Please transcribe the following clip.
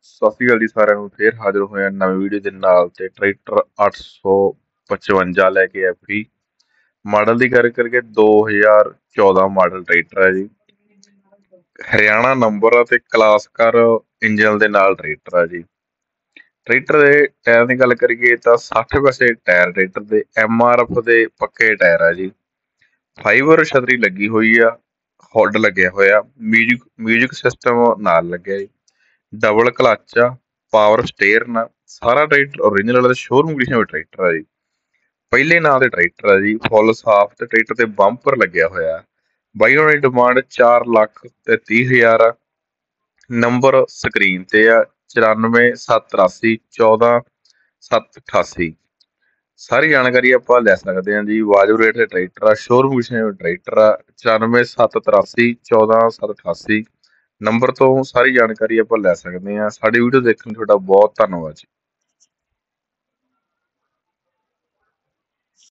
ਸਤਿ ਸ਼੍ਰੀ ਅਕਾਲ ਜੀ ਸਾਰਿਆਂ ਨੂੰ। ਫੇਰ ਹਾਜ਼ਰ ਹੋਏ ਹਾਂ ਨਵੀਂ ਵੀਡੀਓ ਦੇ ਨਾਲ। ਤੇ ਟਰੈਕਟਰ 855 ਲੈ ਕੇ FE ਮਾਡਲ ਦੀ ਗੱਲ ਕਰਕੇ 2014 ਮਾਡਲ ਟਰੈਕਟਰ ਹੈ ਜੀ। ਹਰਿਆਣਾ ਨੰਬਰ ਆ ਤੇ ਕਲਾਸਕਰ ਇੰਜਨ ਦੇ ਨਾਲ ਟਰੈਕਟਰ ਆ ਜੀ। ਟਰੈਕਟਰ ਦੇ ਟਾਇਰ ਦੀ ਗੱਲ ਕਰੀਏ ਤਾਂ 60 ਵਸੇ ਟਾਇਰ ਟਰੈਕਟਰ ਦੇ MRF ਦੇ ਪੱਕੇ ਟਾਇਰ ਆ ਜੀ। ਫਾਈਬਰ ਛਤਰੀ ਲੱਗੀ ਹੋਈ ਆ, ਹੁੱਡ ਲੱਗਿਆ ਹੋਇਆ, ਮਿਊਜ਼ਿਕ ਸਿਸਟਮ ਨਾਲ ਲੱਗਿਆ ਜੀ। ਡਬਲ ਕਲੱਚ ਆ, ਪਾਵਰ ਸਟੇਅਰਨ ਆ। ਸਾਰਾ ਟਰੈਕਟਰ ਓਰੀਜਨਲ ਤੇ ਸ਼ੋਰੂਮ ਕੰਡੀਸ਼ਨ ਵਿੱਚ ਟਰੈਕਟਰ ਆ ਜੀ। ਪਹਿਲੇ ਨਾਂ ਦੇ ਟਰੈਕਟਰ ਆ ਜੀ, ਫੁੱਲ ਸਾਫ ਤੇ ਟਰੈਕਟਰ ਤੇ ਬੰਪਰ ਲੱਗਿਆ ਹੋਇਆ। ਬਾਈ ਉਹਨਾਂ ਦੀ ਡਿਮਾਂਡ 4,30,000 ਆ। ਨੰਬਰ ਸਕਰੀਨ ਤੇ ਆ 94 783 14 788। ਸਾਰੀ ਜਾਣਕਾਰੀ ਆਪਾਂ ਲੈ ਸਕਦੇ ਹਾਂ ਜੀ। ਵਾਜਬ ਰੇਟ ਤੇ ਟਰੈਕਟਰ ਆ, ਸ਼ੋਰੂਮ ਕੰਡੀਸ਼ਨ ਟਰੈਕਟਰ ਆ। 94 783 14 788 ਨੰਬਰ ਤੋਂ ਸਾਰੀ ਜਾਣਕਾਰੀ ਆਪਾਂ ਲੈ ਸਕਦੇ ਹਾਂ। ਸਾਡੀ ਵੀਡੀਓ ਦੇਖਣ ਲਈ ਤੁਹਾਡਾ ਬਹੁਤ ਧੰਨਵਾਦ ਜੀ।